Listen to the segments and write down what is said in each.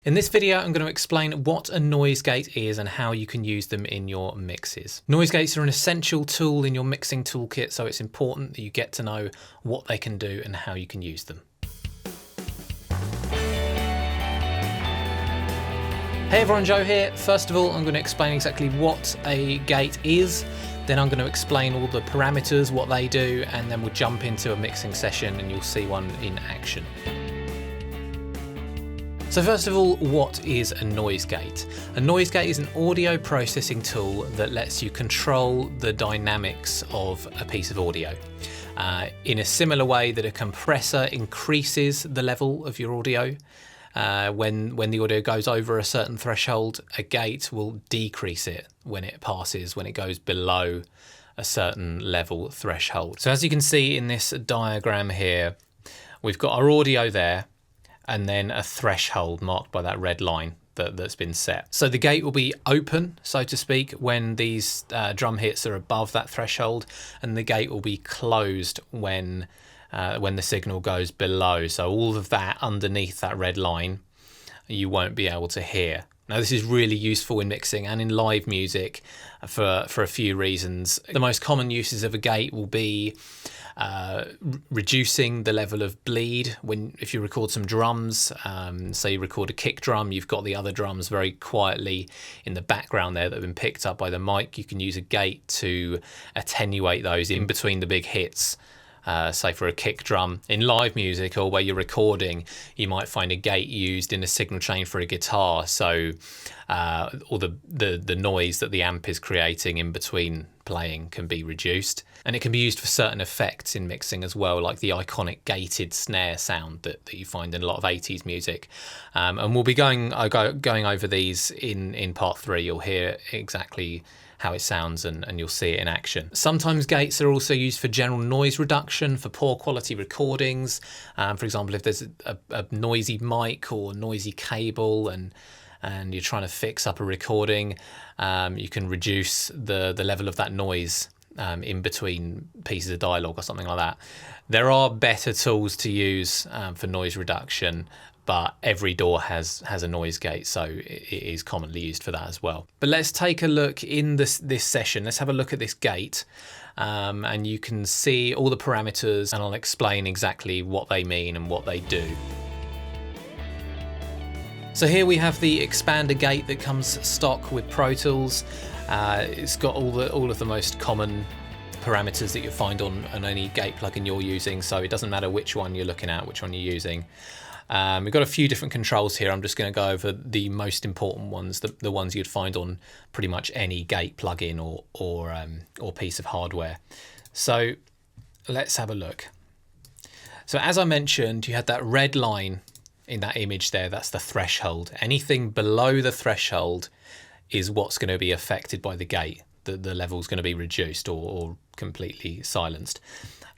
In this video, I'm going to explain what a noise gate is and how you can use them in your mixes. Noise gates are an essential tool in your mixing toolkit, so it's important that you get to know what they can do and how you can use them. Hey everyone, Joe here. First of all, I'm going to explain exactly what a gate is. Then I'm going to explain all the parameters, what they do, and then we'll jump into a mixing session and you'll see one in action. So first of all, what is a noise gate? A noise gate is an audio processing tool that lets you control the dynamics of a piece of audio. In a similar way that a compressor increases the level of your audio, when the audio goes over a certain threshold, a gate will decrease it when it goes below a certain level threshold. So as you can see in this diagram here, we've got our audio there, and then a threshold marked by that red line that's been set. So the gate will be open, so to speak, when these drum hits are above that threshold, and the gate will be closed when the signal goes below. So all of that underneath that red line, you won't be able to hear. Now this is really useful in mixing and in live music for a few reasons. The most common uses of a gate will be reducing the level of bleed if you record some drums. Say you record a kick drum, you've got the other drums very quietly in the background there that have been picked up by the mic. You can use a gate to attenuate those in between the big hits. Say for a kick drum. In live music or where you're recording, you might find a gate used in a signal chain for a guitar, so all the noise that the amp is creating in between playing can be reduced. And it can be used for certain effects in mixing as well, like the iconic gated snare sound that you find in a lot of 80s music. And we'll be going over these in part 3. You'll hear exactly how it sounds and you'll see it in action. Sometimes gates are also used for general noise reduction for poor quality recordings. For example, if there's a noisy mic or noisy cable and you're trying to fix up a recording, you can reduce the level of that noise in between pieces of dialogue or something like that. There are better tools to use for noise reduction, but every DAW has a noise gate, so it is commonly used for that as well. But let's take a look in this session. Let's have a look at this gate, and you can see all the parameters, and I'll explain exactly what they mean and what they do. So here we have the expander gate that comes stock with Pro Tools. It's got all of the most common parameters that you'll find on any gate plugin you're using, so it doesn't matter which one you're looking at, which one you're using. We've got a few different controls here. I'm just going to go over the most important ones, the ones you'd find on pretty much any gate plugin or piece of hardware. So let's have a look. So as I mentioned, you had that red line in that image there. That's the threshold. Anything below the threshold is what's going to be affected by the gate. The level's going to be reduced or completely silenced.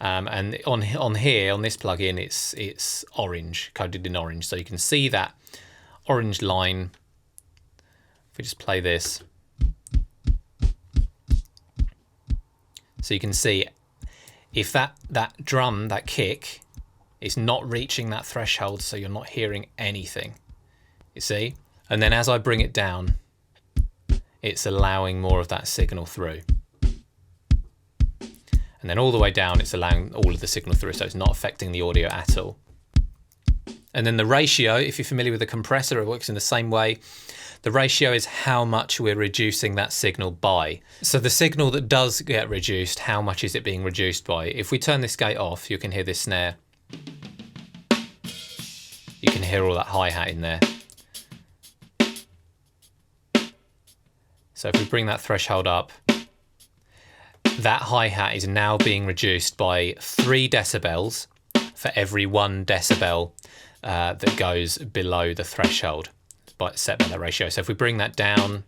And on here, on this plugin, it's orange, coded in orange. So you can see that orange line. If we just play this. So you can see if that drum, that kick, is not reaching that threshold, so you're not hearing anything. You see? And then as I bring it down, it's allowing more of that signal through. And then all the way down, it's allowing all of the signal through, so it's not affecting the audio at all. And then the ratio, if you're familiar with a compressor, it works in the same way. The ratio is how much we're reducing that signal by. So the signal that does get reduced, how much is it being reduced by? If we turn this gate off, you can hear this snare. You can hear all that hi-hat in there. So if we bring that threshold up, that hi-hat is now being reduced by 3 decibels for every 1 decibel that goes below the threshold set by that ratio. So if we bring that down,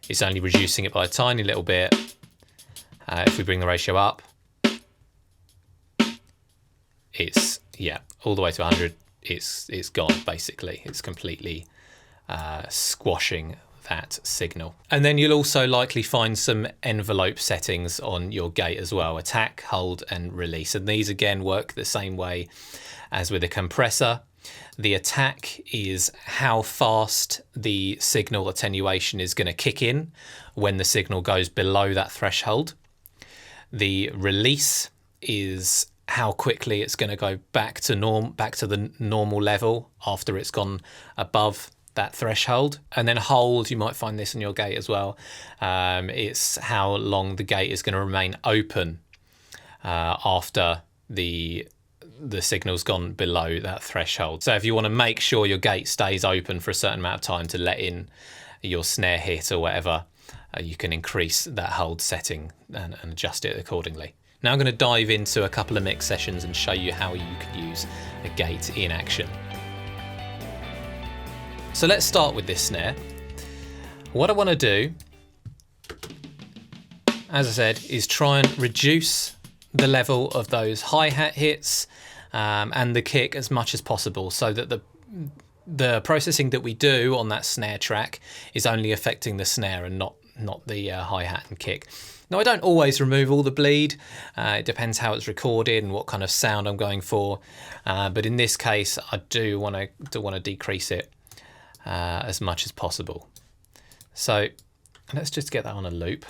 it's only reducing it by a tiny little bit. If we bring the ratio up, it's all the way to 100. It's gone basically. It's completely squashing that signal. And then you'll also likely find some envelope settings on your gate as well: attack, hold, and release. And these again work the same way as with a compressor. The attack is how fast the signal attenuation is going to kick in when the signal goes below that threshold. The release is how quickly it's going to go back to the normal level after it's gone above that threshold. And then hold, you might find this in your gate as well. It's how long the gate is going to remain open after the signal's gone below that threshold. So if you want to make sure your gate stays open for a certain amount of time to let in your snare hit or whatever, you can increase that hold setting and adjust it accordingly. Now I'm going to dive into a couple of mix sessions and show you how you can use a gate in action. So let's start with this snare. What I want to do, as I said, is try and reduce the level of those hi-hat hits and the kick as much as possible, so that the processing that we do on that snare track is only affecting the snare and not the hi-hat and kick. Now, I don't always remove all the bleed. It depends how it's recorded and what kind of sound I'm going for. But in this case, I do want to decrease it as much as possible. So let's just get that on a loop.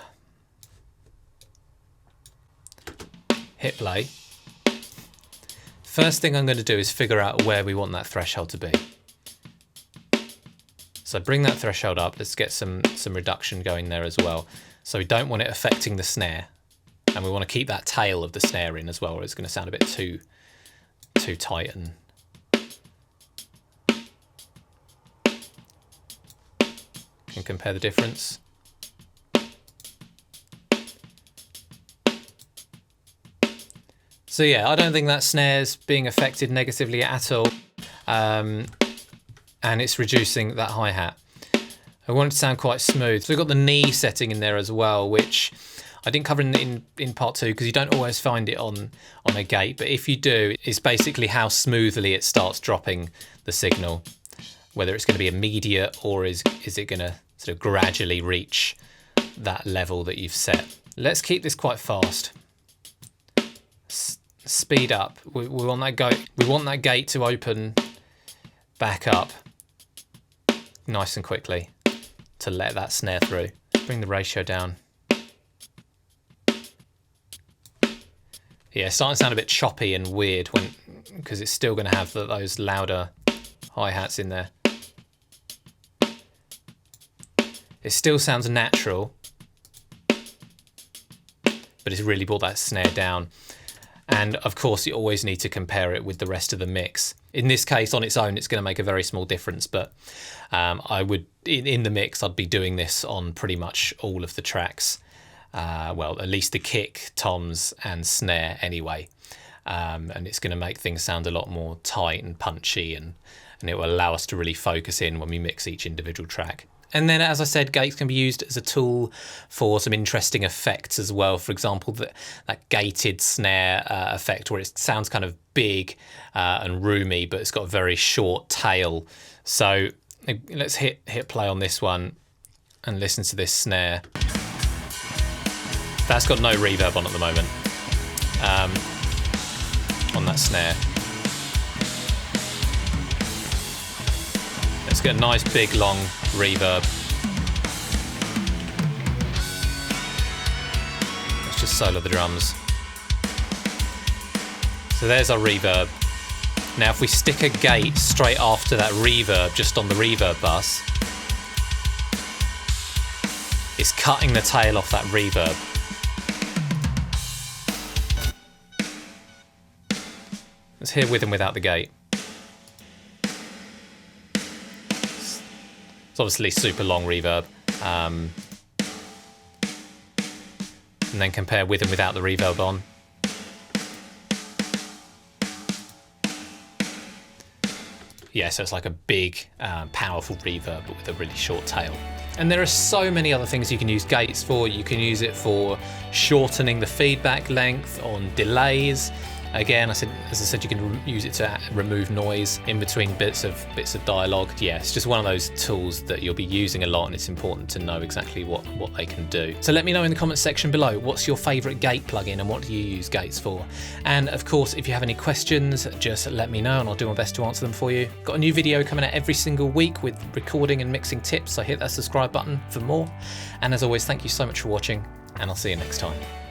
Hit play. First thing I'm going to do is figure out where we want that threshold to be. So bring that threshold up. Let's get some reduction going there as well. So we don't want it affecting the snare, and we want to keep that tail of the snare in as well, or it's going to sound a bit too tight. And can compare the difference. So yeah, I don't think that snare's being affected negatively at all, and it's reducing that hi-hat. I want it to sound quite smooth. So we've got the knee setting in there as well, which I didn't cover in part 2 because you don't always find it on a gate, but if you do, it's basically how smoothly it starts dropping the signal, whether it's going to be immediate or is it going to sort of gradually reach that level that you've set. Let's keep this quite fast. Speed up. We want that gate to open back up nice and quickly to let that snare through. Bring the ratio down. Yeah, it's starting to sound a bit choppy and weird because it's still going to have those louder hi-hats in there. It still sounds natural, but it's really brought that snare down. And of course, you always need to compare it with the rest of the mix. In this case, on its own, it's going to make a very small difference. But I would, in the mix, I'd be doing this on pretty much all of the tracks. Well, at least the kick, toms, and snare anyway. And it's going to make things sound a lot more tight and punchy, and it will allow us to really focus in when we mix each individual track. And then, as I said, gates can be used as a tool for some interesting effects as well. For example, that gated snare effect where it sounds kind of big and roomy, but it's got a very short tail. So let's hit play on this one and listen to this snare. That's got no reverb on at the moment, on that snare. Let's get a nice big long reverb. Let's just solo the drums. So there's our reverb. Now if we stick a gate straight after that reverb, just on the reverb bus, it's cutting the tail off that reverb. Let's hear with and without the gate. It's obviously super long reverb. And then compare with and without the reverb on. Yeah, so it's like a big, powerful reverb, but with a really short tail. And there are so many other things you can use gates for. You can use it for shortening the feedback length on delays. Again, as I said, you can use it to remove noise in between bits of dialogue. Yeah, it's just one of those tools that you'll be using a lot, and it's important to know exactly what they can do. So let me know in the comments section below, what's your favourite gate plugin and what do you use gates for? And of course, if you have any questions, just let me know and I'll do my best to answer them for you. Got a new video coming out every single week with recording and mixing tips, so hit that subscribe button for more. And as always, thank you so much for watching, and I'll see you next time.